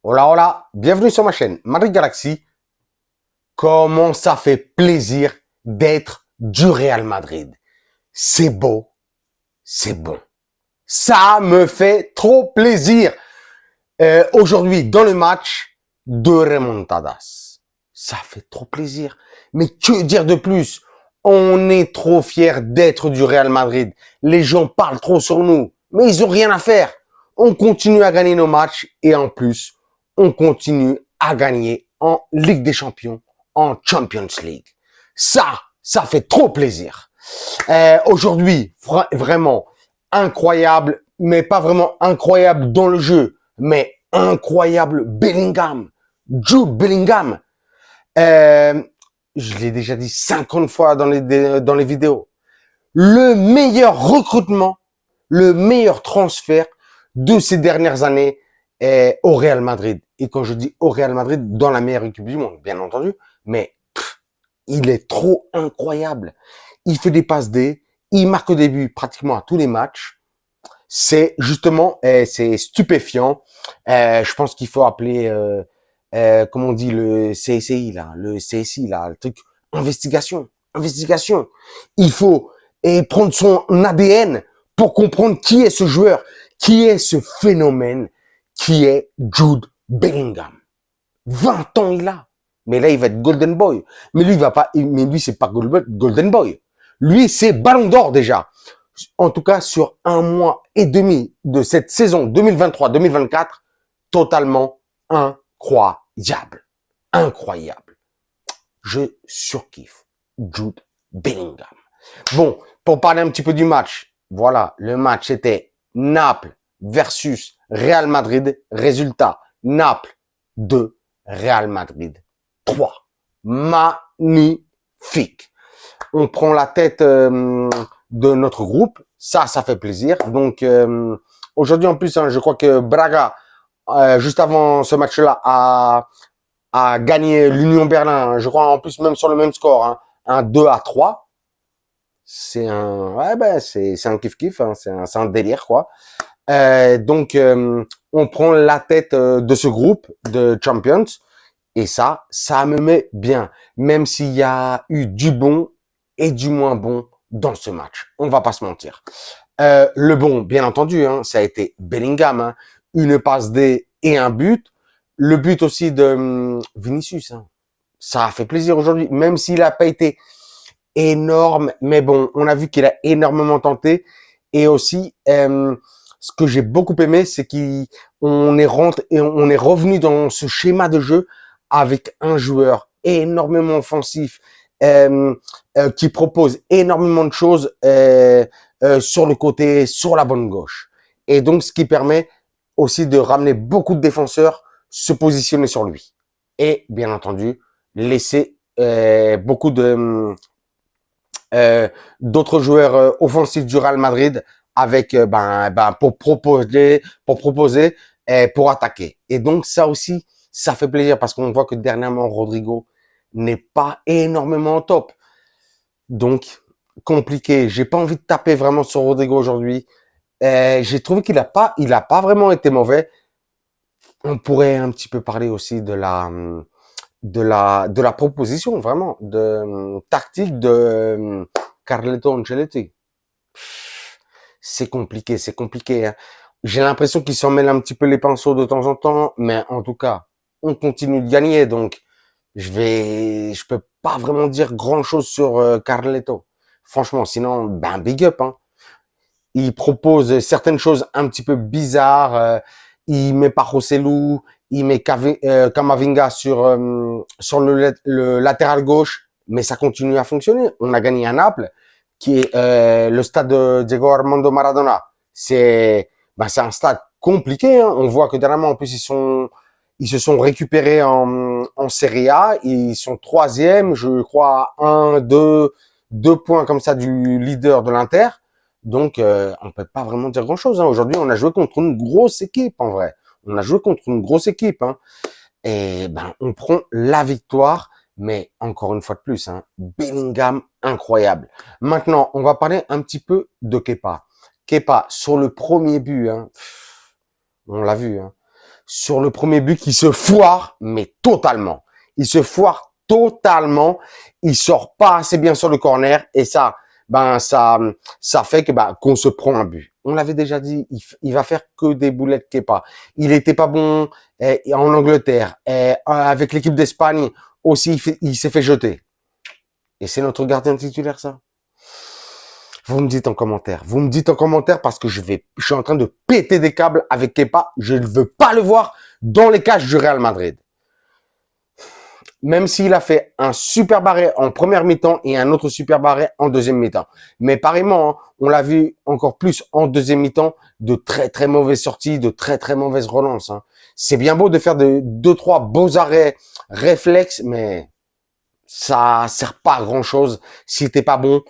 Hola, hola, bienvenue sur ma chaîne Madrid Galaxy. Comment ça fait plaisir d'être du Real Madrid. C'est beau, c'est bon. Ça me fait trop plaisir. Aujourd'hui, dans le match, deux remontadas. Ça fait trop plaisir. Mais que dire de plus? On est trop fiers d'être du Real Madrid. Les gens parlent trop sur nous, mais ils ont rien à faire. On continue à gagner nos matchs et en plus, on continue à gagner en Ligue des Champions, en Champions League. Ça fait trop plaisir. Aujourd'hui, vraiment incroyable, mais pas vraiment incroyable dans le jeu, mais incroyable Bellingham, Jude Bellingham. Je l'ai déjà dit 50 fois dans les vidéos. Le meilleur recrutement, le meilleur transfert de ces dernières années est au Real Madrid. Et quand je dis au Real Madrid, dans la meilleure équipe du monde, bien entendu, mais il est trop incroyable. Il fait des passes D, il marque au début pratiquement à tous les matchs. C'est justement, c'est stupéfiant. Je pense qu'il faut appeler, comment on dit, le CSI là, le truc investigation. Il faut prendre son ADN pour comprendre qui est ce joueur, qui est ce phénomène, qui est Jude Bellingham. 20 ans il a. Mais là, il va être Golden Boy. Mais lui, c'est pas Golden Boy. Lui, c'est Ballon d'Or déjà. En tout cas, sur 1 mois et demi de cette saison 2023-2024, totalement incroyable. Incroyable. Je surkiffe Jude Bellingham. Bon, pour parler un petit peu du match, voilà, le match était Naples versus Real Madrid. Résultat, Naples 2, Real Madrid 3. Magnifique. On prend la tête de notre groupe. Ça fait plaisir. Donc, aujourd'hui, en plus, hein, je crois que Braga, juste avant ce match-là, a gagné l'Union Berlin. Je crois, en plus, même sur le même score, hein, un 2-3. C'est un, c'est un kiff-kiff, hein, c'est un délire, quoi. Donc, on prend la tête de ce groupe de Champions. Et ça me met bien. Même s'il y a eu du bon et du moins bon dans ce match. On va pas se mentir. Le bon, bien entendu, hein, ça a été Bellingham. Hein, une passe D et un but. Le but aussi de Vinicius. Hein. Ça a fait plaisir aujourd'hui. Même s'il a pas été énorme. Mais bon, on a vu qu'il a énormément tenté. Et aussi, ce que j'ai beaucoup aimé, c'est qu'on est rentré et on est revenu dans ce schéma de jeu avec un joueur énormément offensif, qui propose énormément de choses sur le côté, sur la bande gauche. Et donc, ce qui permet aussi de ramener beaucoup de défenseurs se positionner sur lui. Et bien entendu, laisser beaucoup de d'autres joueurs offensifs du Real Madrid avec pour proposer pour attaquer. Et donc ça aussi, ça fait plaisir parce qu'on voit que dernièrement Rodrigo n'est pas énormément au top. Donc compliqué. J'ai pas envie de taper vraiment sur Rodrigo aujourd'hui. J'ai trouvé qu'il a pas vraiment été mauvais. On pourrait un petit peu parler aussi de la proposition vraiment de tactique de Carleto Ancelotti. C'est compliqué. Hein. J'ai l'impression qu'il s'en mêle un petit peu les pinceaux de temps en temps, mais en tout cas, on continue de gagner, donc je peux pas vraiment dire grand chose sur Carleto. Franchement, sinon, big up. Hein. Il propose certaines choses un petit peu bizarres. Il met pas Rossellou, il met Camavinga sur le latéral gauche, mais ça continue à fonctionner. On a gagné à Naples, qui est le stade de Diego Armando Maradona. C'est un stade compliqué. Hein. On voit que dernièrement, en plus, ils se sont récupérés en Serie A. Ils sont 3e, je crois, 2 points comme ça du leader de l'Inter. Donc, on peut pas vraiment dire grand-chose. Hein. Aujourd'hui, on a joué contre une grosse équipe, en vrai. On a joué contre une grosse équipe. Hein. Et on prend la victoire. Mais encore une fois de plus, hein, Bellingham, incroyable. Maintenant, on va parler un petit peu de Kepa. Kepa, sur le premier but, hein, on l'a vu. Hein. sur le premier but qui se foire, mais totalement. Il se foire totalement. Il sort pas assez bien sur le corner et ça, ça fait que qu'on se prend un but. On l'avait déjà dit, il va faire que des boulettes Kepa. Il était pas bon en Angleterre, avec l'équipe d'Espagne aussi, il s'est fait jeter. Et c'est notre gardien titulaire, ça. Vous me dites en commentaire. Vous me dites en commentaire parce que je suis en train de péter des câbles avec Kepa. Je ne veux pas le voir dans les cages du Real Madrid. Même s'il a fait un super barré en première mi-temps et un autre super barré en deuxième mi-temps. Mais pareillement, hein, on l'a vu encore plus en deuxième mi-temps, de très très mauvaises sorties, de très très mauvaises relances. Hein. C'est bien beau de faire deux, trois beaux arrêts réflexes, mais ça sert pas à grand chose si t'es pas bon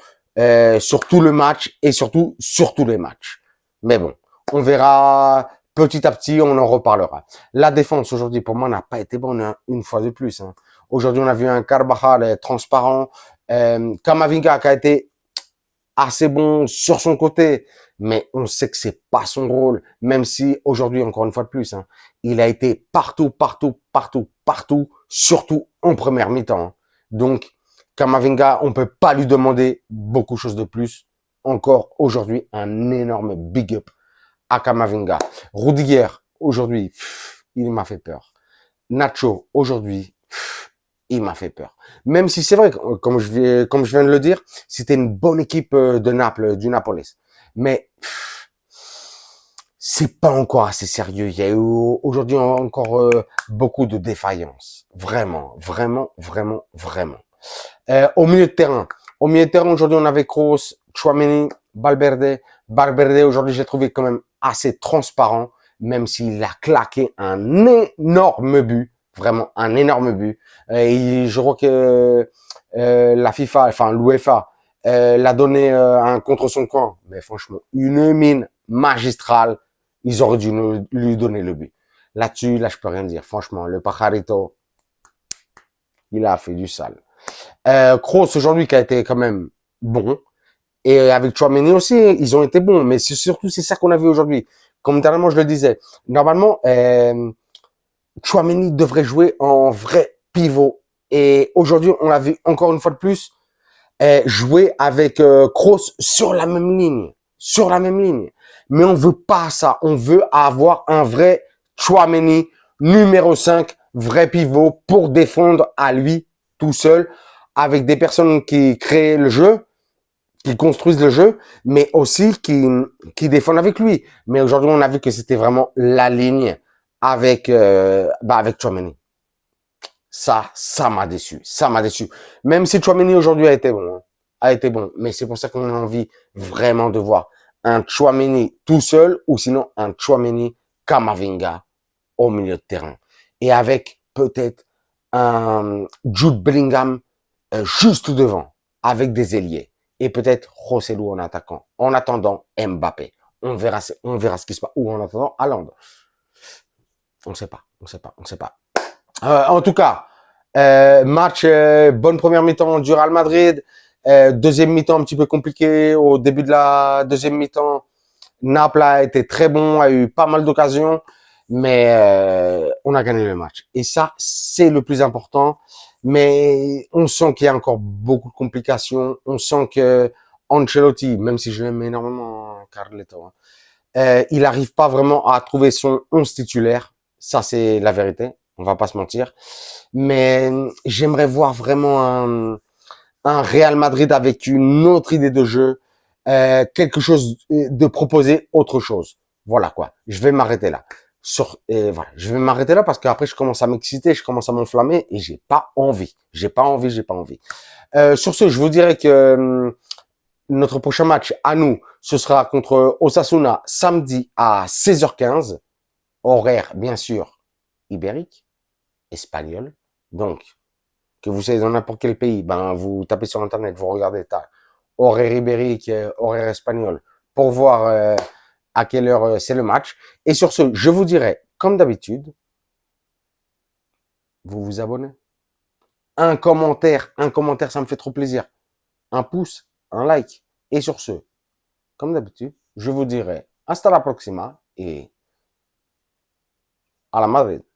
sur tout le match et surtout sur tous les matchs. Mais bon, on verra petit à petit, on en reparlera. La défense aujourd'hui pour moi n'a pas été bonne une fois de plus. Hein. Aujourd'hui, on a vu un Carvajal transparent, Camavinga qui a été assez bon sur son côté, mais on sait que c'est pas son rôle, même si aujourd'hui, encore une fois de plus, hein, il a été partout, surtout en première mi-temps. Hein. Donc, Camavinga, on peut pas lui demander beaucoup de choses de plus. Encore aujourd'hui, un énorme big up à Camavinga. Rudiger, aujourd'hui, il m'a fait peur. Nacho, aujourd'hui, il m'a fait peur. Même si c'est vrai, comme je viens de le dire, c'était une bonne équipe de Naples, du Napoles. Mais c'est pas encore assez sérieux. Il y a eu aujourd'hui encore beaucoup de défaillances. Vraiment. Au milieu de terrain. Au milieu de terrain, aujourd'hui, on avait Kroos, Tchouaméni, Valverde. Valverde, aujourd'hui, j'ai trouvé quand même assez transparent, même s'il a claqué un énorme but. Vraiment, un énorme but. Et je crois que la FIFA, enfin l'UEFA, l'a donné un contre son camp. Mais franchement, une mine magistrale. Ils auraient dû lui donner le but. Là-dessus, là, je peux rien dire. Franchement, le Pajarito, il a fait du sale. Kroos aujourd'hui qui a été quand même bon. Et avec Tchouaméni aussi, ils ont été bons. Mais surtout, c'est ça qu'on a vu aujourd'hui. Comme dernièrement, je le disais. Normalement, Tchouaméni devrait jouer en vrai pivot. Et aujourd'hui, on l'a vu encore une fois de plus, jouer avec Kroos sur la même ligne. Sur la même ligne. Mais on veut pas ça. On veut avoir un vrai Tchouaméni numéro 5, vrai pivot pour défendre à lui tout seul, avec des personnes qui créent le jeu, qui construisent le jeu, mais aussi qui défendent avec lui. Mais aujourd'hui, on a vu que c'était vraiment la ligne avec avec Tchouaméni. Ça m'a déçu. Ça m'a déçu. Même si Tchouaméni aujourd'hui a été bon, hein, a été bon. Mais c'est pour ça qu'on a envie vraiment de voir un Tchouaméni tout seul ou sinon un Tchouaméni Camavinga au milieu de terrain. Et avec peut-être un Jude Bellingham juste devant, avec des ailiers. Et peut-être Joselu en attaquant. En attendant, Mbappé. On verra ce qui se passe. Ou en attendant, Haaland. On ne sait pas. En tout cas, match, bonne première mi-temps du Real Madrid. Deuxième mi-temps un petit peu compliqué. Au début de la deuxième mi-temps, Naples a été très bon, a eu pas mal d'occasions, mais on a gagné le match. Et ça, c'est le plus important. Mais on sent qu'il y a encore beaucoup de complications. On sent que Ancelotti, même si je l'aime énormément, Carletto, hein, il n'arrive pas vraiment à trouver son 11 titulaire. Ça, c'est la vérité. On va pas se mentir. Mais j'aimerais voir vraiment un Real Madrid avec une autre idée de jeu, quelque chose de proposer autre chose. Voilà quoi. Je vais m'arrêter là. Voilà, je vais m'arrêter là parce qu'après je commence à m'exciter, je commence à m'enflammer et j'ai pas envie. Sur ce, je vous dirais que notre prochain match à nous, ce sera contre Osasuna samedi à 16h15, horaire bien sûr ibérique, espagnol. Donc, que vous soyez dans n'importe quel pays, vous tapez sur internet, vous regardez horaire ibérique, horaire espagnol, pour voir à quelle heure c'est le match. Et sur ce, je vous dirai, comme d'habitude, vous vous abonnez. Un commentaire, ça me fait trop plaisir. Un pouce, un like. Et sur ce, comme d'habitude, je vous dirai hasta la próxima et à la Madrid.